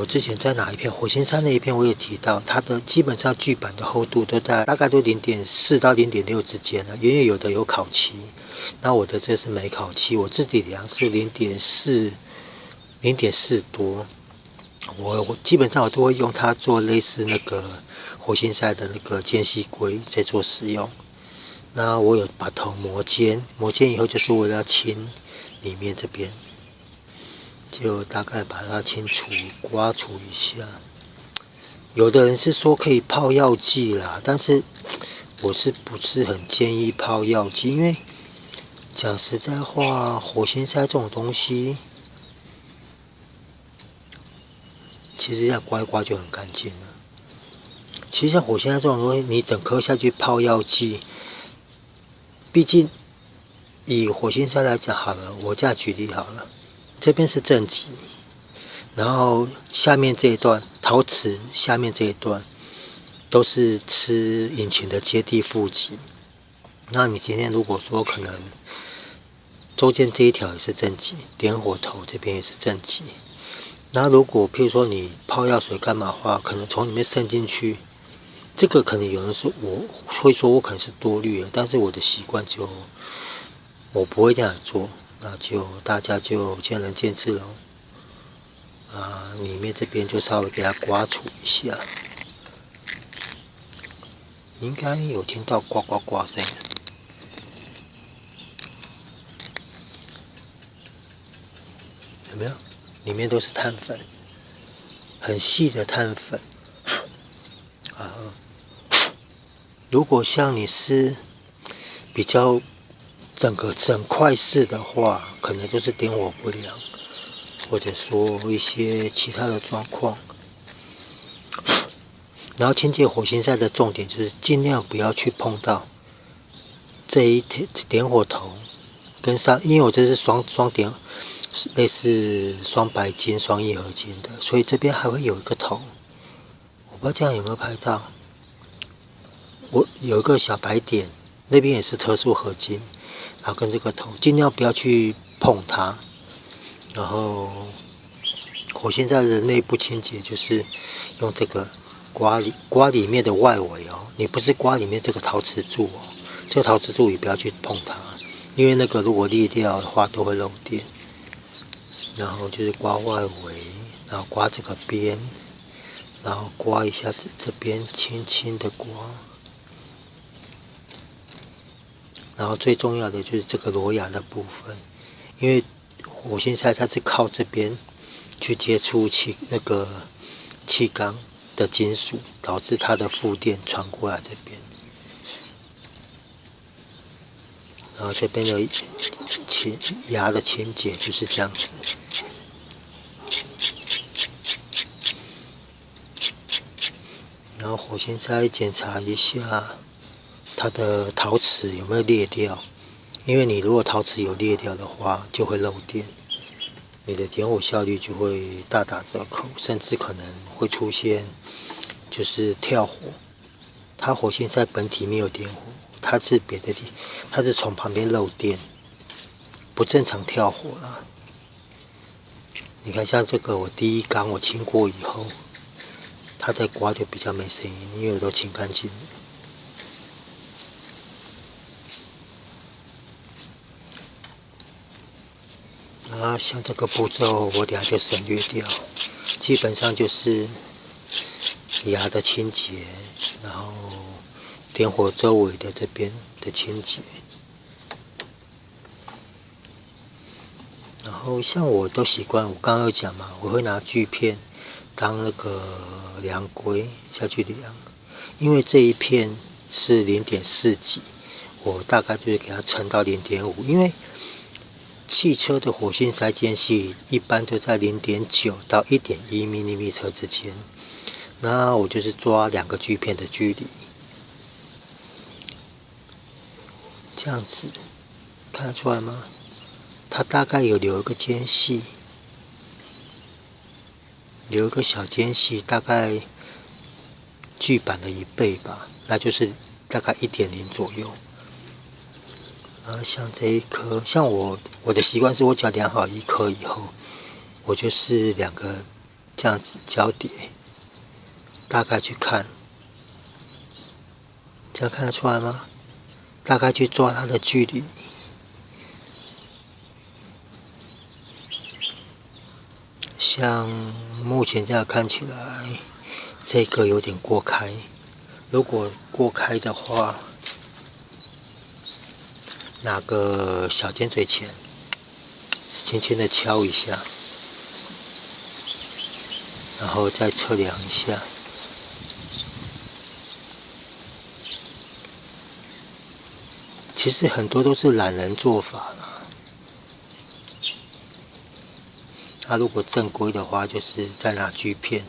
我之前在哪一篇火星山那一篇我也提到，它的基本上锯板的厚度都在大概都0.4到0.6之间了，因为有的有烤漆，那我的这是没烤漆，我自己量是0.4多。我基本上我都会用它做类似那个火星塞的那个间隙规在做使用。那我有把头磨尖以后就是为了要清里面这边，就大概把它清除刮除一下。有的人是说可以泡药剂啦，但是我是不是很建议泡药剂？因为讲实在话，火星塞这种东西，其实要刮一刮就很干净了。其实像火星塞这种东西，你整颗下去泡药剂，毕竟以火星塞来讲好了，我这样举例好了，这边是正极，然后下面这一段陶瓷下面这一段都是吃引擎的接地负极。那你今天如果说可能中间这一条也是正极，点火头这边也是正极，那如果譬如说你泡药水干嘛的话，可能从里面渗进去，这个可能有人说我会说我可能是多虑了，但是我的习惯就我不会这样做，那就大家就见仁见智咯。里面这边就稍微给它刮除一下，应该有听到刮刮刮声。有没有？里面都是碳粉，很细的碳粉。如果像你是比较整块式的话，可能就是点火不良，或者说一些其他的状况。然后清洁火星塞的重点就是尽量不要去碰到这一点火头跟上，因为我这是双点，类似双白金、双一合金的，所以这边还会有一个头。我不知道这样有没有拍到，我有一个小白点，那边也是特殊合金，然后跟这个头尽量不要去碰它。然后火星塞的内部清洁就是用这个刮里面的外围哦，你不是刮里面这个陶瓷柱哦，这个陶瓷柱也不要去碰它，因为那个如果裂掉的话都会漏电。然后就是刮外围，然后刮这个边，然后刮一下这边，轻轻的刮。然后最重要的就是这个螺牙的部分，因为火星塞它是靠这边去接触那个气缸的金属，导致它的负电传过来这边。然后这边的牙的清洁就是这样子。然后火星塞检查一下它的陶瓷有没有裂掉，因为你如果陶瓷有裂掉的话，就会漏电，你的点火效率就会大打折扣，甚至可能会出现就是跳火。它火星塞本体没有点火，它是别的地，它是从旁边漏电，不正常跳火啦。你看像这个，我第一缸我清过以后，它在刮就比较没声音，因为我都清干净了。像这个步骤我等下就省略掉，基本上就是牙的清洁，然后点火周围的这边的清洁。然后像我都习惯，我刚刚有讲嘛，我会拿锯片当那个量规下去量，因为这一片是0.4几，我大概就是给它撑到0.5，因为汽车的火星塞间隙一般都在0.9到1.1 mm 之间，那我就是抓2个锯片的距离，这样子看得出来吗？它大概有留一个间隙，留一个小间隙，大概锯板的1倍吧，那就是大概1.0左右。然后像这一颗，像我的习惯是我只要量好1颗以后，我就是2个这样子交叠，大概去看，这样看得出来吗？大概去抓它的距离。像目前这样看起来，这个有点过开。如果过开的话，拿个小尖嘴钳，轻轻的敲一下，然后再测量一下。其实很多都是懒人做法啦。他如果正规的话，就是再拿锯片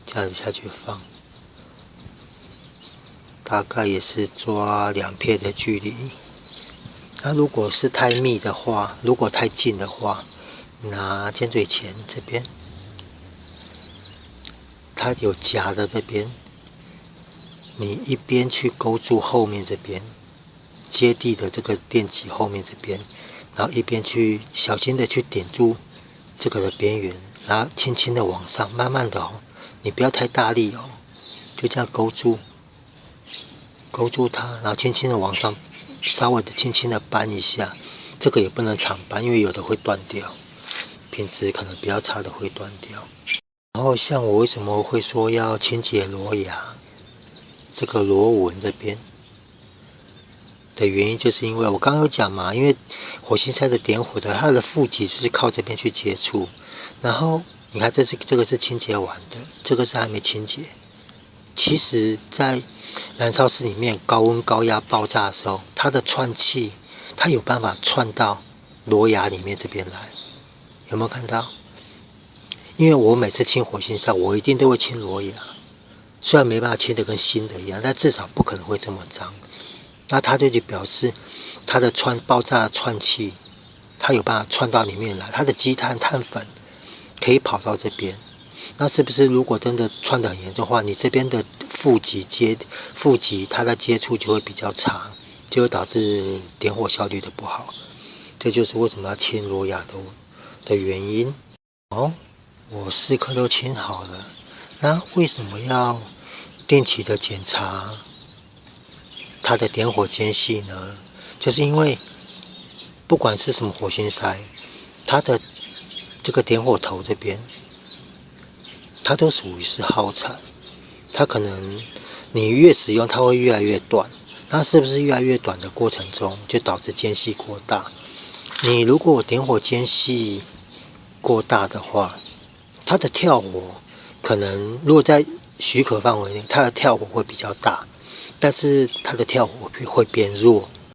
这样子下去放，大概也是抓2片的距离。那如果是太密的话，如果太近的话，拿尖嘴钳这边，它有夹的这边，你一边去勾住后面这边接地的这个电极后面这边，然后一边去小心的去点住这个的边缘，然后轻轻的往上，慢慢的哦，你不要太大力哦，就这样勾住它，然后轻轻的往上，稍微的轻轻的扳一下。这个也不能常扳，因为有的会断掉，品质可能比较差的会断掉。然后像我为什么会说要清洁螺牙，这个螺纹这边的原因，就是因为我刚刚有讲嘛，因为火星塞的点火的，它的负极就是靠这边去接触，然后你看这个是清洁完的，这个是还没清洁。其实，在燃烧室里面高温高压爆炸的时候，它的串气，它有办法串到螺牙里面这边来，有没有看到？因为我每次清火星塞，我一定都会清螺牙，虽然没办法清得跟新的一样，但至少不可能会这么脏。那它就表示它的爆炸的串气，它有办法串到里面来，它的积碳碳粉可以跑到这边。那是不是如果真的串得很严重的话，你这边的负极它的接触就会比较差，就会导致点火效率的不好。这就是为什么要清螺牙的原因。我4颗都清好了，那为什么要定期的检查它的点火间隙呢？就是因为不管是什么火星塞，它的这个点火头这边，它都属于是耗材，它可能你越使用它会越来越短，那是不是越来越短的过程中就导致间隙过大？你如果点火间隙过大的话，它的跳火可能如果在许可范围内，它的跳火会比较大，但是它的跳火会变弱。